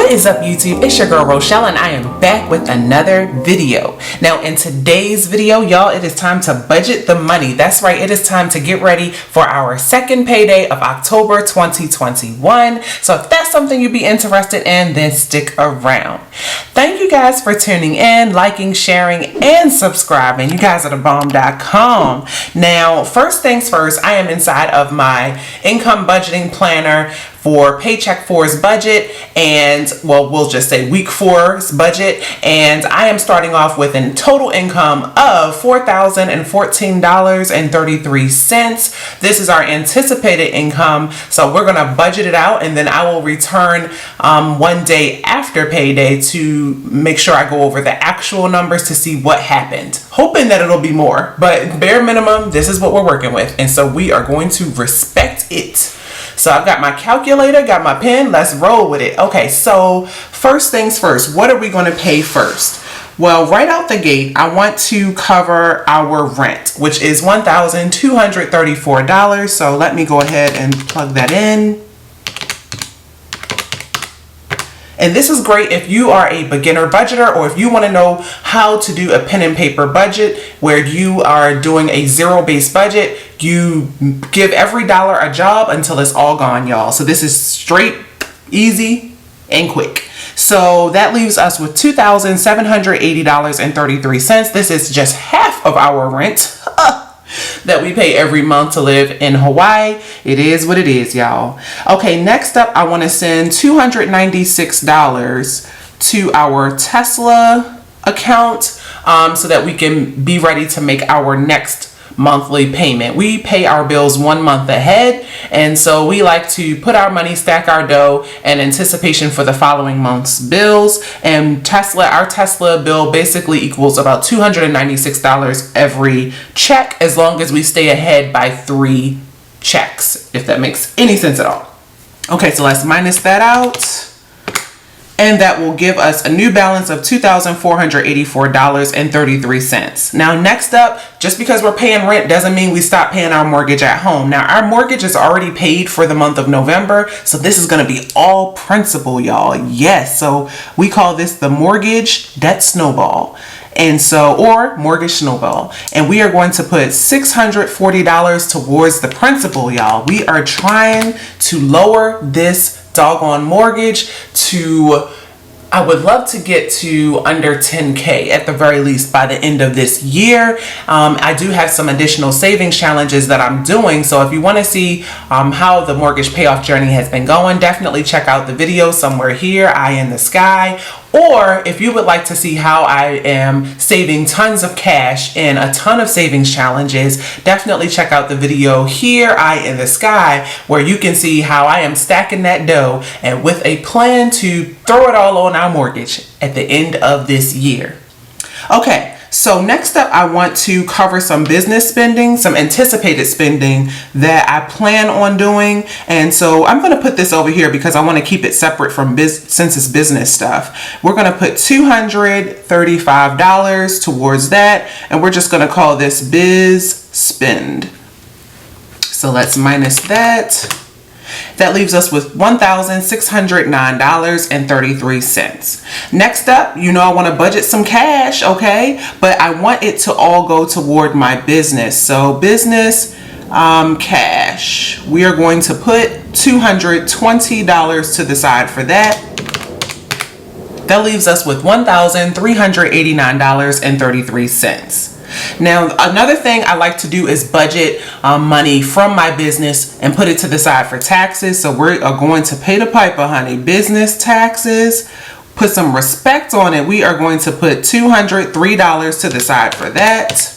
What is up, YouTube? It's your girl Rochelle, and I am back with another video. Now in today's video, y'all, it is time to budget the money. That's right, it is time to get ready for our second payday of October 2021. So if that's something you'd be interested in, then stick around. Thank you guys for tuning in, liking, sharing, and subscribing. You guys are the bomb.com. Now, first things first, I am inside of my income budgeting planner for Paycheck 4's budget, and well, we'll just say week 4's budget, and I am starting off with a total income of $4,014.33. This is our anticipated income, so we're gonna budget it out, and then I will return one day after payday to make sure I go over the actual numbers to see what happened, hoping that it'll be more, but bare minimum, this is what we're working with, and so we are going to respect it. So I've got my calculator, got my pen, let's roll with it. Okay, so first things first, what are we going to pay first? Well, right out the gate, I want to cover our rent, which is $1,234. So let me go ahead and plug that in. And this is great if you are a beginner budgeter, or if you want to know how to do a pen and paper budget where you are doing a zero-based budget. You give every dollar a job until it's all gone, y'all. So this is straight, easy, and quick. So that leaves us with $2,780.33. This is just half of our rent that we pay every month to live in Hawaii. It is what it is, y'all. Okay, next up, I want to send $296 to our Tesla account so that we can be ready to make our next monthly payment. We pay our bills 1 month ahead, and so we like to put our money, stack our dough in anticipation for the following month's bills. And our Tesla bill basically equals about $296 every check, as long as we stay ahead by 3 checks, if that makes any sense at all. Okay, so let's minus that out. And that will give us a new balance of $2,484.33. Now, next up, just because we're paying rent doesn't mean we stop paying our mortgage at home. Now, our mortgage is already paid for the month of November, so this is going to be all principal, y'all. Yes, so we call this the mortgage debt snowball. And so, or mortgage snowball. And we are going to put $640 towards the principal, y'all. We are trying to lower this doggone mortgage to, I would love to get to under 10K at the very least by the end of this year. I do have some additional savings challenges that I'm doing. So if you want to see how the mortgage payoff journey has been going, definitely check out the video somewhere here, Eye in the Sky. Or if you would like to see how I am saving tons of cash in a ton of savings challenges, definitely check out the video here, Eye in the Sky, where you can see how I am stacking that dough and with a plan to throw it all on our mortgage at the end of this year. Okay. So next up, I want to cover some business spending, some anticipated spending that I plan on doing. And so I'm going to put this over here because I want to keep it separate from since it's business stuff. We're going to put $235 towards that. And we're just going to call this biz spend. So let's minus that. That leaves us with $1,609.33. Next up, you know I want to budget some cash, okay? But I want it to all go toward my business. So business cash. We are going to put $220 to the side for that. That leaves us with $1,389.33. Now, another thing I like to do is budget money from my business and put it to the side for taxes. So we are going to pay the piper, honey. Business taxes, put some respect on it. We are going to put $203 to the side for that.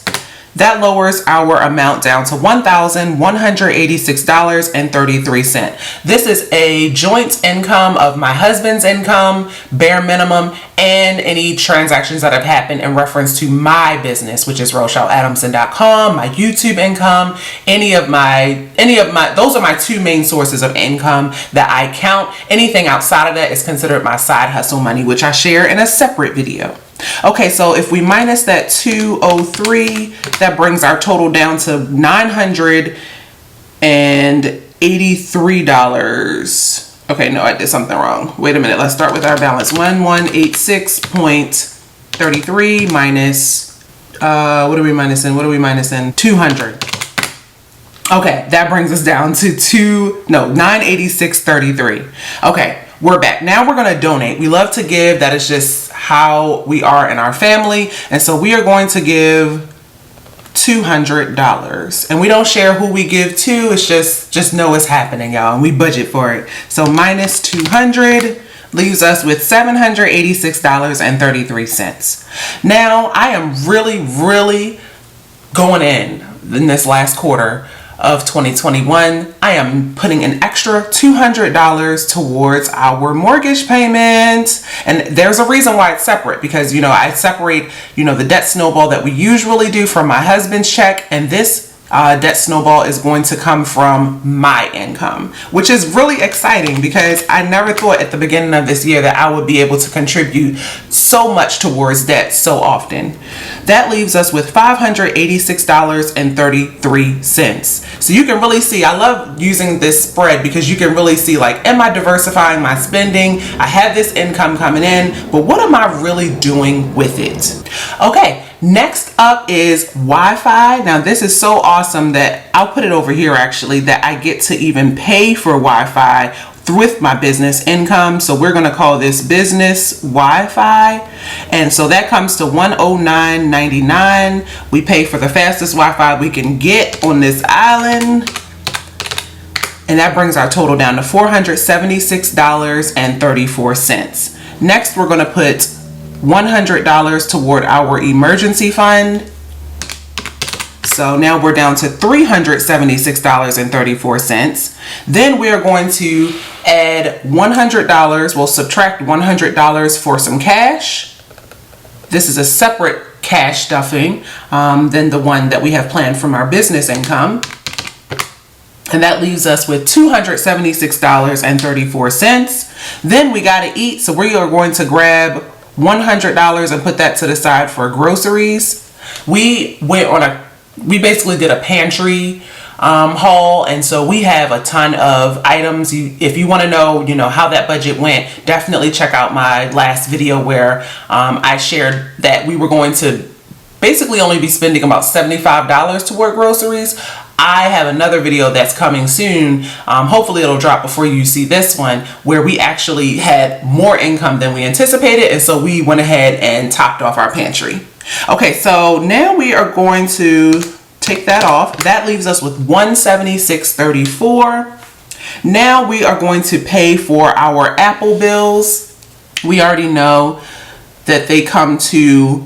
That lowers our amount down to $1,186.33. This is a joint income of my husband's income, bare minimum, and any transactions that have happened in reference to my business, which is RochelleAdamson.com, my YouTube income, those are my 2 main sources of income that I count. Anything outside of that is considered my side hustle money, which I share in a separate video. Okay, so if we minus that 203, that brings our total down to $983. Okay, no, I did something wrong. Wait a minute. Let's start with our balance. 1186.33 minus, what are we minusing? 200. Okay, that brings us down to 986.33. Okay, we're back. Now we're going to donate. We love to give. That is just how we are in our family. And so we are going to give $200, and we don't share who we give to. It's just know it's happening, y'all, and we budget for it. So minus 200 leaves us with $786.33. Now I am really going in this last quarter of 2021. I am putting an extra $200 towards our mortgage payment. And there's a reason why it's separate, because, I separate, the debt snowball that we usually do from my husband's check. And this debt snowball is going to come from my income, which is really exciting because I never thought at the beginning of this year that I would be able to contribute so much towards debt so often. That leaves us with $586.33. So you can really see, I love using this spread because you can really see, like, am I diversifying my spending? I have this income coming in, but what am I really doing with it? Okay. Next up is Wi-Fi. Now this is so awesome that I'll put it over here actually, that I get to even pay for Wi-Fi with my business income. So we're going to call this business Wi-Fi. And so that comes to $109.99. We pay for the fastest Wi-Fi we can get on this island. And that brings our total down to $476.34. Next, we're going to put $100 toward our emergency fund. So now we're down to $376.34. Then we are going to add $100. We'll subtract $100 for some cash. This is a separate cash stuffing than the one that we have planned from our business income. And that leaves us with $276.34. Then we got to eat. So we are going to grab $100 and put that to the side for groceries. We basically did a pantry haul, and so we have a ton of items. If you want to know, how that budget went, definitely check out my last video where I shared that we were going to basically only be spending about $75 toward groceries. I have another video that's coming soon. Hopefully it'll drop before you see this one, where we actually had more income than we anticipated. And so we went ahead and topped off our pantry. Okay, so now we are going to take that off. That leaves us with $176.34. Now we are going to pay for our Apple bills. We already know that they come to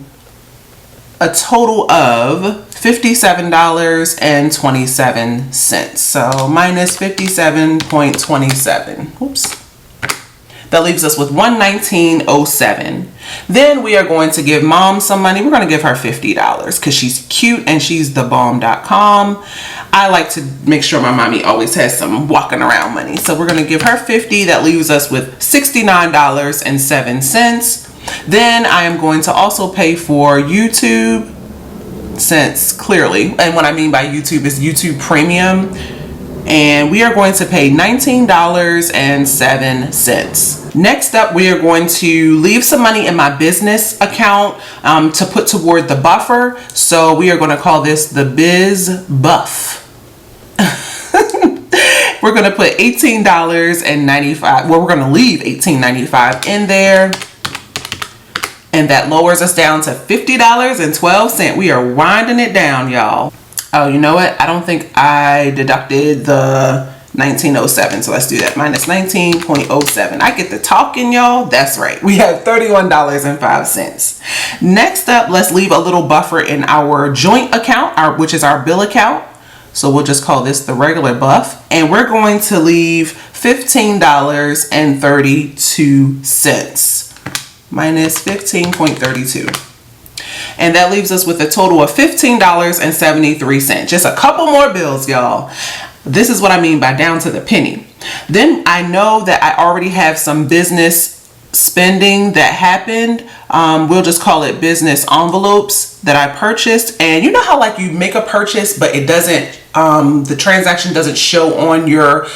a total of $57.27. So minus 57.27. Oops. That leaves us with $119.07. Then we are going to give mom some money. We're going to give her $50 because she's cute and she's thebomb.com. I like to make sure my mommy always has some walking around money. So we're going to give her $50. That leaves us with $69.07. Then I am going to also pay for YouTube, since clearly, and what I mean by YouTube is YouTube Premium, and we are going to pay $19.07. Next up, we are going to leave some money in my business account to put toward the buffer. So we are going to call this the Biz Buff. We're going to put $18.95. Well, we're going to leave $18.95 in there. And that lowers us down to $50.12. We are winding it down, y'all. Oh, you know what? I don't think I deducted the 1907. So let's do that. Minus 19.07. I get the talking, y'all. That's right. We have $31.05. Next up, let's leave a little buffer in our joint account, which is our bill account. So we'll just call this the regular buff. And we're going to leave $15.32. Minus 15.32. And that leaves us with a total of $15.73. Just a couple more bills, y'all. This is what I mean by down to the penny. Then I know that I already have some business spending that happened. We'll just call it business envelopes that I purchased. And you know how like you make a purchase, but it doesn't the transaction doesn't show on your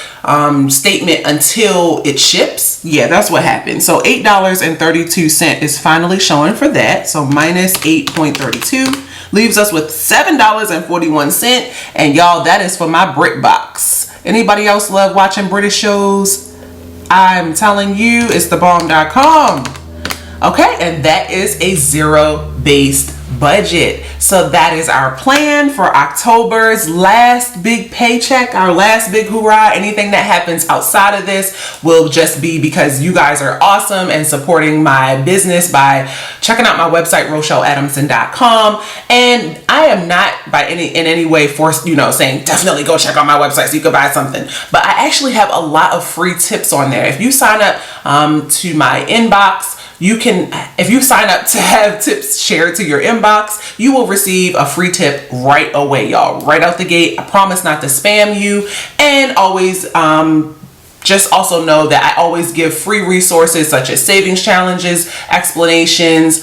statement until it ships. Yeah, that's what happened. So $8.32 is finally showing for that. So minus 8.32 leaves us with $7.41. And y'all, that is for my BritBox. Anybody else love watching British shows? I'm telling you, it's thebomb.com. Okay, and that is a zero-based budget. So that is our plan for October's last big paycheck, our last big hoorah. Anything that happens outside of this will just be because you guys are awesome and supporting my business by checking out my website, RochelleAdamson.com. And I am not in any way forced, saying definitely go check out my website so you can buy something. But I actually have a lot of free tips on there. If you sign up to my inbox, if you sign up to have tips shared to your inbox, you will receive a free tip right away, y'all. Right out the gate. I promise not to spam you. And always, just also know that I always give free resources such as savings challenges, explanations,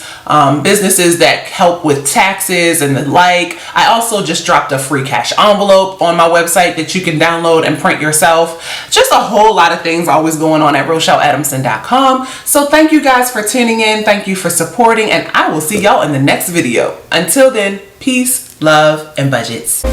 businesses that help with taxes and the like. I also just dropped a free cash envelope on my website that you can download and print yourself. Just a whole lot of things always going on at RochelleAdamson.com. So thank you guys for tuning in. Thank you for supporting, and I will see y'all in the next video. Until then, peace, love, and budgets.